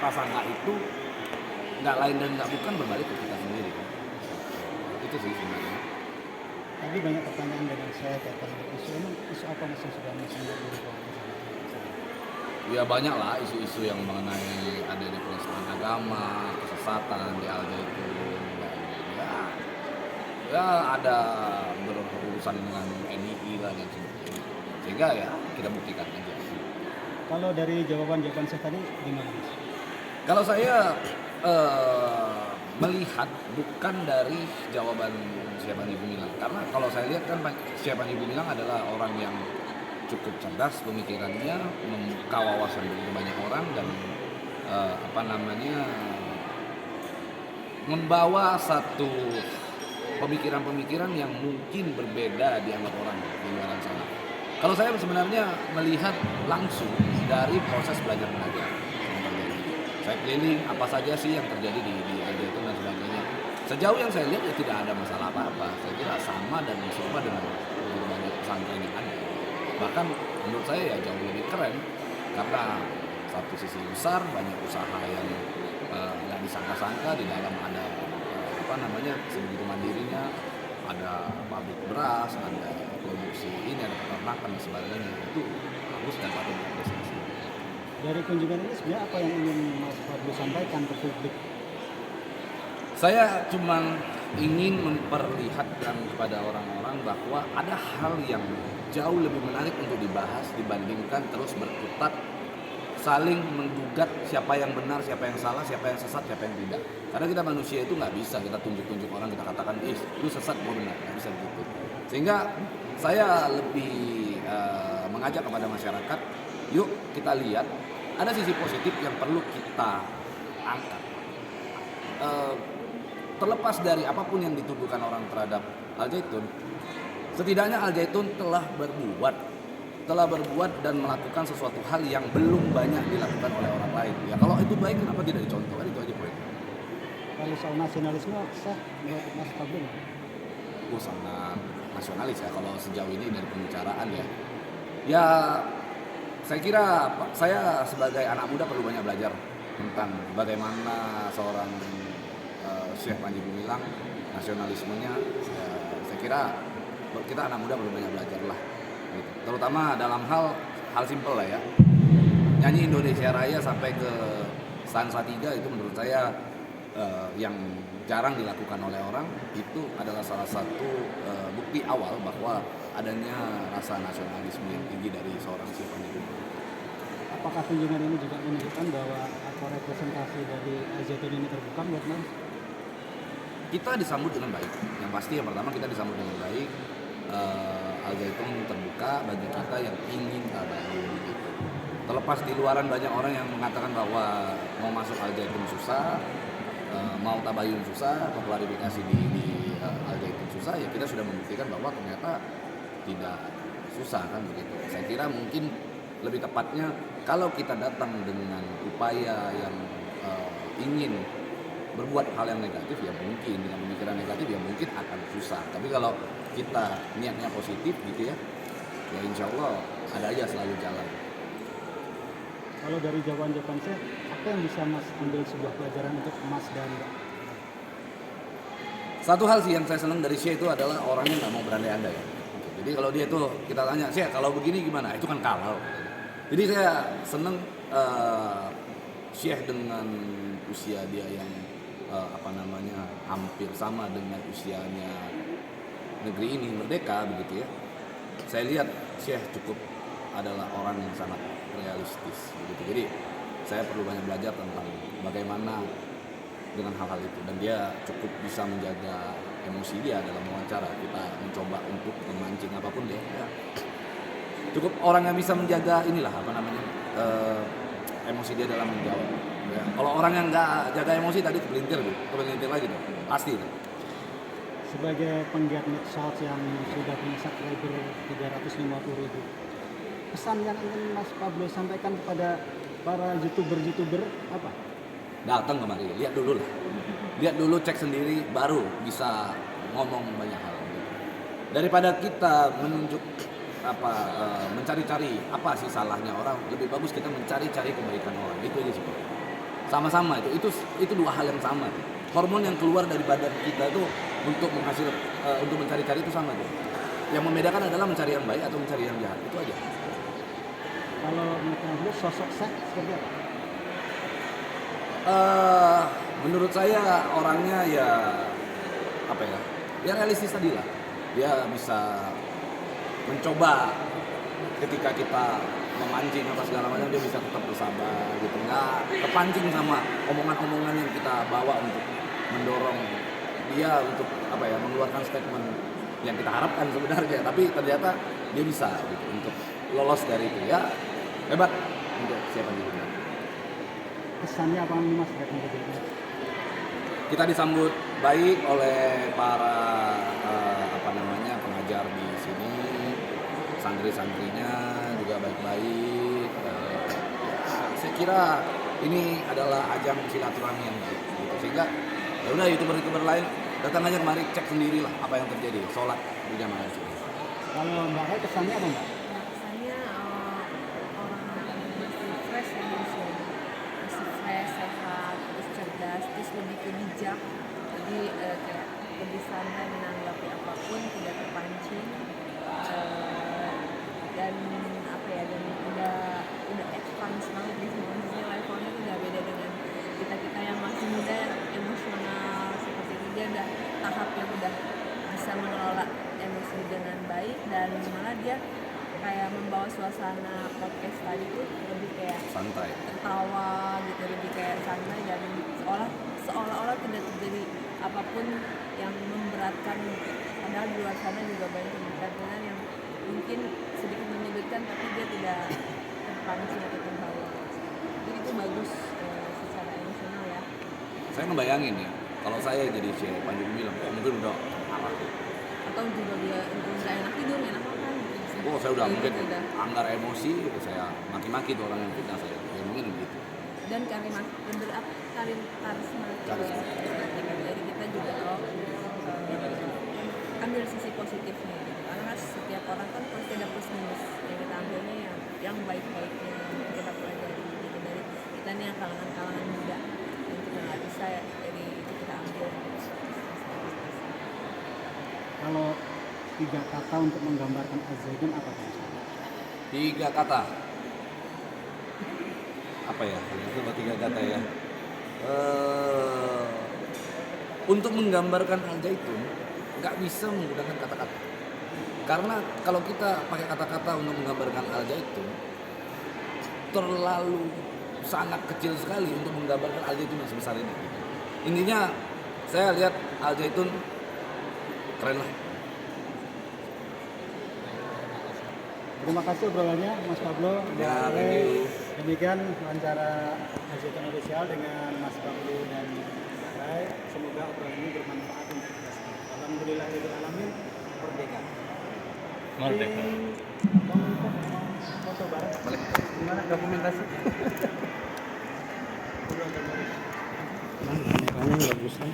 prasangka itu nggak lain dan nggak bukan berbalik ke kita sendiri kan. Itu sih sebenarnya. Tadi banyak pertanyaan dengan saya terkait isu ini, isu apa Mas yang sudah Mas lihat di ruang Ya banyak lah isu-isu yang mengenai adanya penistaan agama, kesesatan di Al-Zaitun, dan ya ada berurusan dengan NII lah dan sebagainya. Sehingga ya kita buktikan aja. Kalau dari jawaban-jawaban saya tadi gimana Mas? Kalau saya melihat bukan dari jawaban Syekh Panji Gumilang, karena kalau saya lihat kan Syekh Panji Gumilang adalah orang yang cukup cerdas pemikirannya, membuka wawasan begitu banyak orang dan membawa satu pemikiran-pemikiran yang mungkin berbeda dianggap orang di luar sana. Kalau saya sebenarnya melihat langsung dari proses belajar mengajar yang terjadi. Saya keliling apa saja sih yang terjadi di Al-Zaitun dan sebagainya. Sejauh yang saya lihat ya tidak ada masalah apa-apa. Saya kira sama dan serupa dengan berbagai pesantren yang ada. Bahkan menurut saya ya jauh lebih keren karena satu sisi besar banyak usaha yang nggak disangka-sangka di dalam ada sebegitu mandirinya, ada pabrik beras, ada produksi ini, ada peternakan dan sebagainya. Itu bagus dan patut diapresiasi. Dari kunjungan ini sebenarnya apa yang ingin Mas Fadlu sampaikan ke publik? Saya cuma ingin memperlihatkan kepada orang-orang bahwa ada hal yang jauh lebih menarik untuk dibahas dibandingkan terus berkutat saling menggugat siapa yang benar, siapa yang salah, siapa yang sesat, siapa yang tidak. Karena kita manusia itu nggak bisa kita tunjuk-tunjuk orang, kita katakan lu sesat, gua benar, nggak bisa begitu. Sehingga saya lebih mengajak kepada masyarakat, yuk kita lihat ada sisi positif yang perlu kita angkat. Terlepas dari apapun yang dituduhkan orang terhadap Al-Zaitun, setidaknya Al-Zaitun telah berbuat dan melakukan sesuatu hal yang belum banyak dilakukan oleh orang lain. Ya kalau itu baik, kenapa tidak dicontoh? Kan itu aja poin. Kalau soal nasionalisme, sah menurut Mas Fadlu? Sangat nasionalis ya kalau sejauh ini dari pembicaraan ya. Ya saya kira saya sebagai anak muda perlu banyak belajar tentang bagaimana seorang Syekh Panji Gumilang nasionalismenya. Saya kira kita anak muda perlu banyak belajar lah. Gitu. Terutama dalam hal simpel lah ya, nyanyi Indonesia Raya sampai ke stanza 3 itu menurut saya yang jarang dilakukan oleh orang. Itu adalah salah satu bukti awal bahwa adanya rasa nasionalisme yang tinggi dari seorang Syekh Panji Gumilang. Apakah kunjungan ini juga menunjukkan bahwa atau representasi dari Al-Zaitun ini terbuka buat Mas? Kita disambut dengan baik. Yang pasti yang pertama kita disambut dengan baik. Al-Zaitun terbuka bagi kita yang ingin tabayun gitu. Terlepas di luaran banyak orang yang mengatakan bahwa mau masuk Al-Zaitun susah, mau tabayun susah, atau klarifikasi di Al-Zaitun susah, ya kita sudah membuktikan bahwa ternyata tidak susah kan begitu. Saya kira mungkin lebih tepatnya kalau kita datang dengan upaya yang ingin berbuat hal yang negatif ya mungkin dengan pemikiran negatif ya mungkin akan susah. Tapi kalau kita niatnya positif gitu ya insya Allah ada aja selalu jalan. Kalau dari jawaban-jawaban saya, apa yang bisa Mas ambil sebuah pelajaran untuk Mas dan Mbak? Satu hal sih yang saya senang dari Syekh itu adalah orangnya nggak mau berandai-andai. Jadi kalau dia tuh kita tanya Syekh kalau begini gimana, itu kan kalau. Jadi saya senang Syekh dengan usia dia yang hampir sama dengan usianya negeri ini merdeka begitu ya. Saya lihat Syekh cukup adalah orang yang sangat realistis begitu. Jadi saya perlu banyak belajar tentang bagaimana dengan hal-hal itu dan dia cukup bisa menjaga emosi dia dalam wawancara. Kita mencoba untuk memancing apapun dia ya. Cukup orang yang bisa menjaga emosi dia dalam menjawab. Ya. Kalau orang yang nggak jaga emosi tadi kepelintir lagi tuh, pasti itu. Sebagai penggiat medsos yang sudah punya subscriber 350.000, pesan yang ingin Mas Fadlu sampaikan kepada para youtuber apa? Datang kemari, lihat dulu lah. Lihat dulu, cek sendiri, baru bisa ngomong banyak hal. Daripada kita mencari-cari apa sih salahnya orang, lebih bagus kita mencari-cari kebaikan orang. Itu aja sih. Sama-sama itu dua hal yang sama. Hormon yang keluar dari badan kita itu untuk untuk mencari-cari itu sama tuh. Yang membedakan adalah mencari yang baik atau mencari yang jahat, itu aja. Kalau menurut Mas sosok seks seperti apa? Menurut saya orangnya ya apa ya? Ya realistis tadi lah. Dia bisa mencoba ketika kita memancing apa segala macam, dia bisa tetap bersabar gitu, nggak kepancing sama omongan-omongan yang kita bawa untuk mendorong dia untuk apa ya, mengeluarkan statement yang kita harapkan sebenarnya, tapi ternyata dia bisa gitu untuk lolos dari itu. Ya hebat untuk siapa gitu. Kesannya apa nih Mas dari kejadian? Kita disambut baik oleh para pengajar di sini, santri-santrinya juga baik-baik. Saya kira ini adalah ajang silaturahmi yang baik gitu. Sehingga ya udah youtuber-youtuber lain datang aja kemari, cek sendirilah apa yang terjadi, sholat di jamaah sini. Kalau Mbak Hai kesannya apa Mbak? Kesannya orang masih fresh ya, masih fresh, sehat, terus cerdas, terus lebih bijak, jadi kayak lebih santai menanggapi apapun, tidak terpancing, dan apa ya, dan udah advance banget di semua, maksudnya levelnya udah beda dengan kita yang masih muda, yang emosional seperti itu. Dia udah tahap yang udah bisa mengelola emosi dengan baik, dan malah dia kayak membawa suasana podcast tadi tuh lebih kayak Santai. tertawa gitu, lebih kayak santai, dan seolah-olah tidak terjadi apapun yang memberatkan, padahal di luar sana juga banyak pembicaraan yang mungkin sedikit menyudutkan, tapi dia tidak terpancing atau terbawa. Jadi itu bagus secara emosional ya. Saya ngebayangin ya, kalau saya jadi si Panji bilang, mungkin udah arah. Atau juga dia nggak enak tidur, nggak enak makan gitu. Oh, saya udah Kayak mungkin gitu udah. anggar emosi, saya maki-maki tuh orang yang fitnah saya. Ya mungkin begitu. Dan karisma dari kita juga ambil sisi positifnya gitu. Karena setiap orang kan pasti ada plus minus, yang kita ambilnya yang baik-baiknya yang kita pelajari gitu, dari kita nih yang kalangan muda yang kita nggak bisa ya, dari itu kita ambil. Kalau 3 kata untuk menggambarkan Az-Zaitun apa Mas? 3 kata. Apa ya? Itu 3 kata ya. Untuk menggambarkan Al-Zaitun nggak bisa menggunakan kata-kata. Karena kalau kita pakai kata-kata untuk menggambarkan Al-Zaitun, terlalu sangat kecil sekali untuk menggambarkan Al-Zaitun yang sebesar ini. Intinya saya lihat Al-Zaitun keren lah. Terima kasih obrolannya Mas Pablo. Ya, thank you. Demikian wawancara Az-Zaitun Official dengan Mas Pablo dan Mbak Hai. Semoga obrolan ini bermanfaat untuk kita semua. Alhamdulillahirrahmanirrahim. Merdeka. Merdeka. Foto bareng. Balik. Gimana dokumentasi? Kameranya bagus kan?